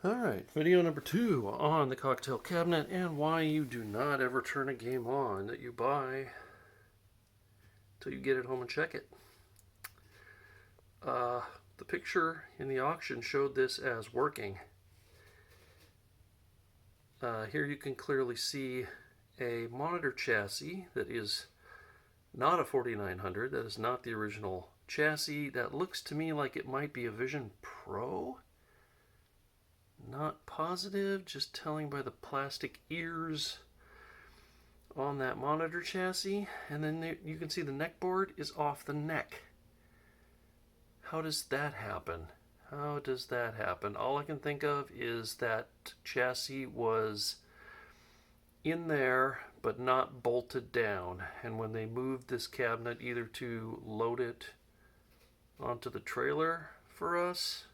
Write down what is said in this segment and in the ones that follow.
Alright, video number 2 on the cocktail cabinet and why you do not ever turn a game on that you buy till you get it home and check it. The picture in the auction showed this as working. Here you can clearly see a monitor chassis that is not a 4900, that is not the original chassis. That looks to me like it might be a Vision Pro. Not positive, just telling by the plastic ears on that monitor chassis. And then you can see the neck board is off the neck. How does that happen? How does that happen? All I can think of is that chassis was in there but not bolted down. And when they moved this cabinet either to load it onto the trailer for us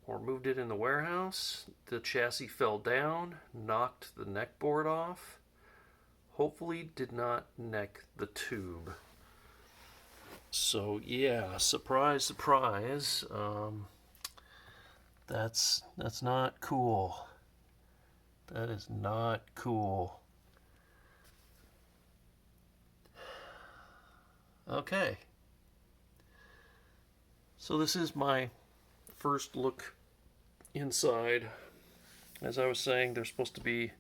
or moved it in the warehouse, the chassis fell down, knocked the neck board off, hopefully did not neck the tube. So yeah, surprise, surprise, that's not cool. That is not cool. Okay, so this is my first look inside. As I was saying, there's supposed to be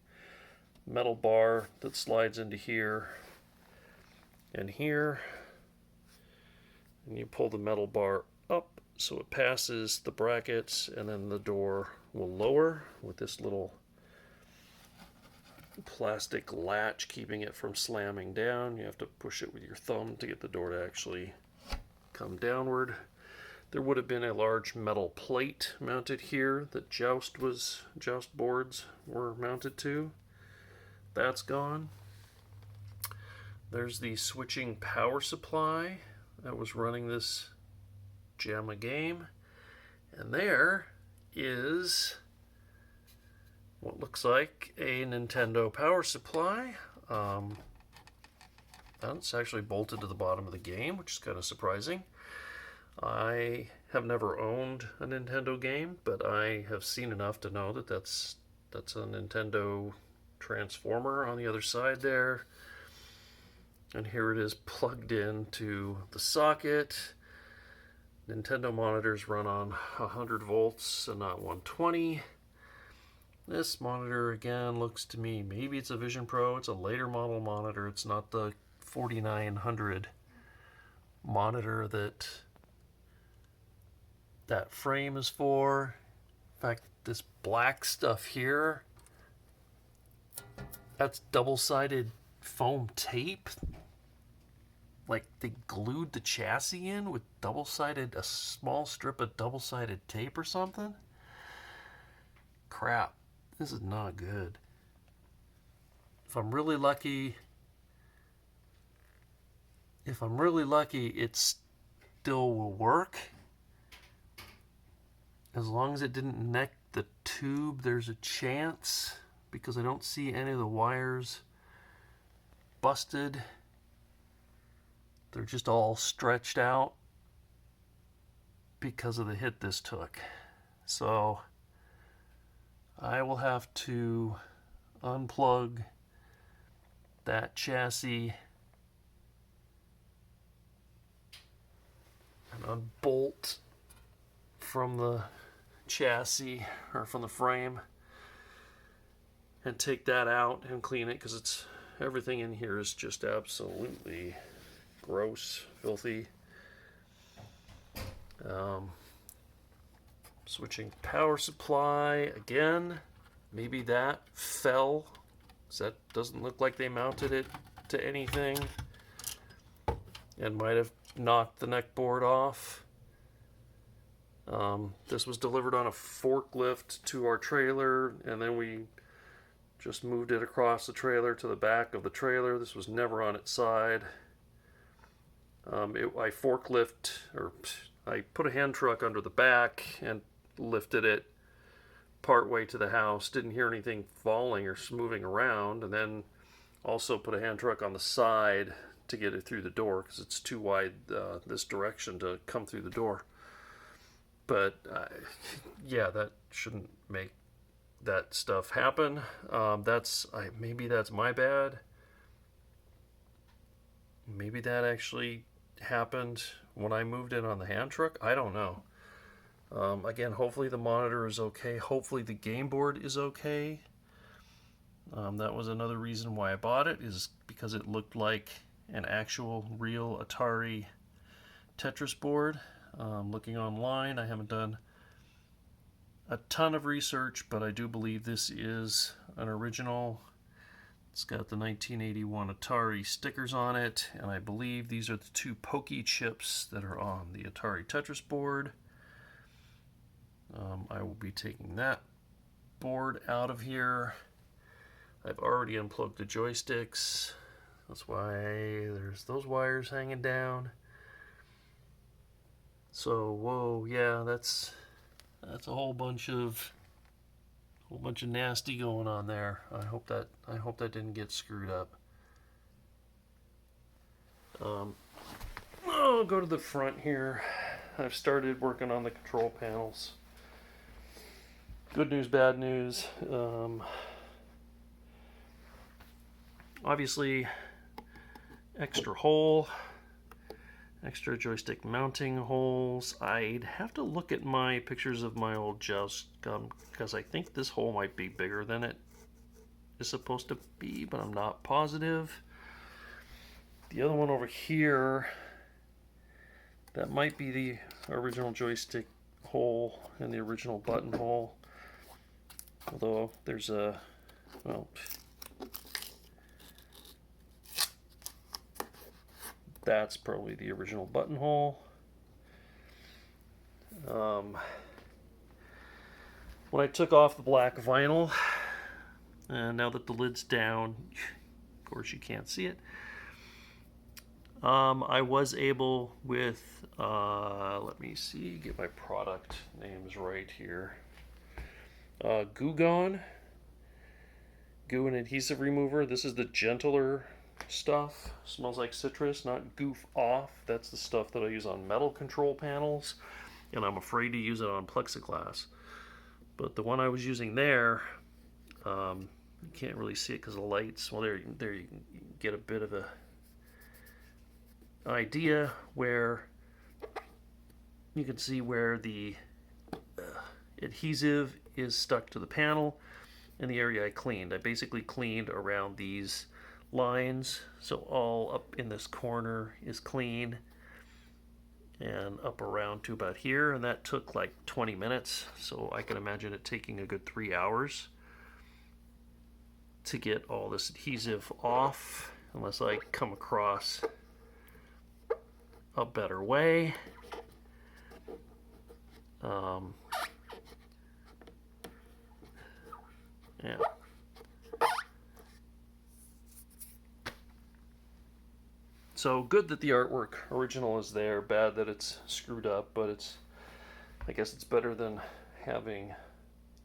metal bar that slides into here and here, and you pull the metal bar up so it passes the brackets, and then the door will lower with this little plastic latch keeping it from slamming down. You have to push it with your thumb to get the door to actually come downward. There would have been a large metal plate mounted here that Joust boards were mounted to. That's gone. There's the switching power supply that was running this JAMA game. And there is what looks like a Nintendo power supply. It's actually bolted to the bottom of the game, which is kind of surprising. I have never owned a Nintendo game, but I have seen enough to know that that's a Nintendo transformer on the other side there. And here it is plugged into the socket. Nintendo monitors run on 100 volts and not 120. This monitor again looks to me, maybe it's a Vision Pro, it's a later model monitor, it's not the 4900 monitor that frame is for. In fact, this black stuff here, that's double-sided foam tape. Like they glued the chassis in with a small strip of double-sided tape or something. Crap, this is not good. If I'm really lucky, it still will work. As long as it didn't neck the tube, there's a chance, because I don't see any of the wires busted. They're just all stretched out because of the hit this took. So I will have to unplug that chassis and unbolt from the chassis or from the frame and take that out and clean it, because everything in here is just absolutely gross, filthy. Switching power supply again. Maybe that fell, because that doesn't look like they mounted it to anything, and might have knocked the neck board off. This was delivered on a forklift to our trailer, and then we just moved it across the trailer to the back of the trailer. This was never on its side. I put a hand truck under the back and lifted it partway to the house. Didn't hear anything falling or moving around, and then also put a hand truck on the side to get it through the door, because it's too wide this direction to come through the door. but yeah, that shouldn't make that stuff happen. Maybe that's my bad. Maybe that actually happened when I moved in on the hand truck. I don't know. Again, hopefully the monitor is okay. Hopefully the game board is okay. That was another reason why I bought it, is because it looked like an actual real Atari Tetris board. Looking online, I haven't done a ton of research, but I do believe this is an original. It's got the 1981 Atari stickers on it, and I believe these are the two Pokey chips that are on the Atari Tetris board. I will be taking that board out of here. I've already unplugged the joysticks. That's why there's those wires hanging down. So, whoa, yeah, that's a whole bunch of nasty going on there. I hope that didn't get screwed up. I'll go to the front here. I've started working on the control panels. Good news, bad news. Obviously, extra hole, extra joystick mounting holes. I'd have to look at my pictures of my old Joust gun, because I think this hole might be bigger than it is supposed to be, but I'm not positive. The other one over here, that might be the original joystick hole and the original button hole. Although there's a, well, that's probably the original buttonhole. When I took off the black vinyl, and now that the lid's down, of course you can't see it, I was able with, let me see, get my product names right here. Goo Gone, Goo and Adhesive Remover. This is the gentler stuff. Smells like citrus, not Goof Off. That's the stuff that I use on metal control panels, and I'm afraid to use it on plexiglass. But the one I was using there, you can't really see it because of the lights. Well, there you can get a bit of a idea where you can see where the adhesive is stuck to the panel and the area I cleaned. I basically cleaned around these lines, so all up in this corner is clean, and up around to about here, and that took like 20 minutes, so I can imagine it taking a good 3 hours to get all this adhesive off, unless I come across a better way. Yeah. So good that the artwork original is there, bad that it's screwed up, but I guess it's better than having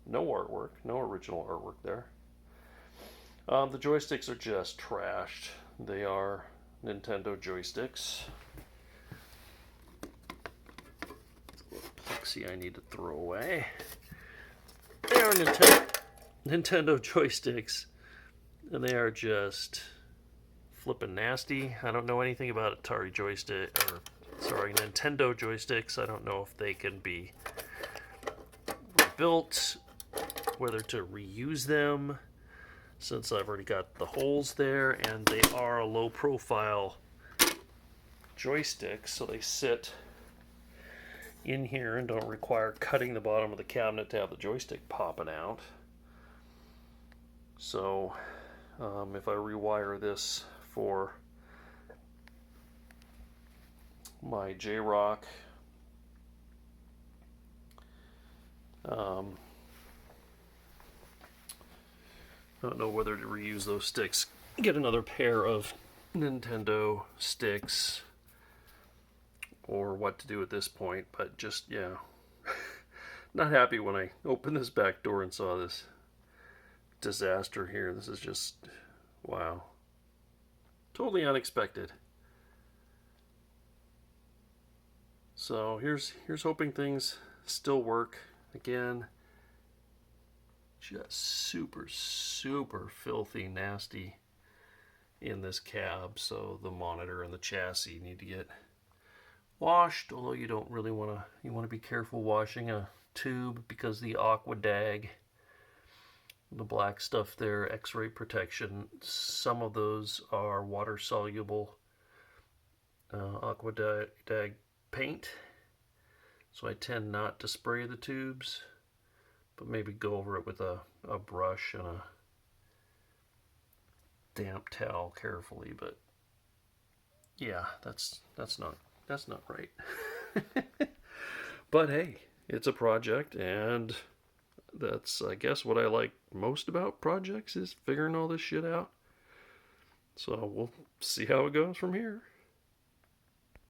no artwork, no original artwork there. The joysticks are just trashed. They are Nintendo joysticks. It's a little plexi I need to throw away. They are Nintendo joysticks, and they are just flippin' nasty. I don't know anything about Atari joystick, or sorry, Nintendo joysticks. I don't know if they can be rebuilt, whether to reuse them, since I've already got the holes there, and they are a low profile joystick, so they sit in here and don't require cutting the bottom of the cabinet to have the joystick popping out. So if I rewire this for my J-Rock, I don't know whether to reuse those sticks, get another pair of Nintendo sticks, or what to do at this point, but just, yeah, not happy when I opened this back door and saw this disaster here. This is just, wow, totally unexpected. So here's hoping things still work. Again, just super, super filthy, nasty in this cab. So the monitor and the chassis need to get washed, although you don't really want to. You want to be careful washing a tube because the aqua dag, the black stuff there, x-ray protection, some of those are water soluble aqua dag paint, so I tend not to spray the tubes, but maybe go over it with a brush and a damp towel carefully. But yeah, that's not right. But hey, it's a project, and that's, I guess, what I like most about projects is figuring all this shit out. So we'll see how it goes from here.